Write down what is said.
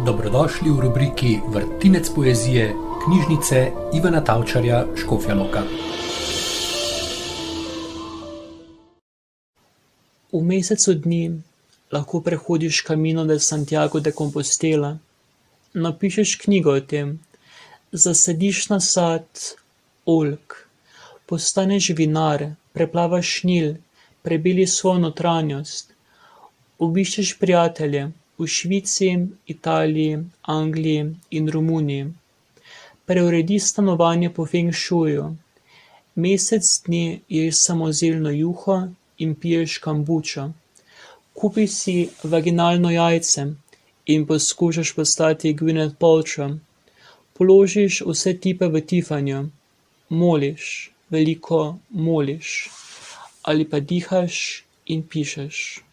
Dobrodošli v rubriki Vrtinec poezije knjižnice Ivana Tavčarja Škofja Loka. V mesecu dni lahko prehodiš Camino de Santiago de Compostela, napišeš knjigo o tem, zasadiš nasad oljk, postaneš vinar, preplavaš Nil, prebeliš svojo notranjost, obiščeš prijatelje v Švici, Italiji, Angliji in Romuniji, preurediš stanovanje po feng šuju, mesec dni ješ samozeljno juho in piješ kambučo, kupiš si vaginalno jajce in poskušaš postati Gwyneth Paltrow, položiš vse tipe v Tiffanyju, moliš, veliko moliš, ali pa dihaš in pišeš.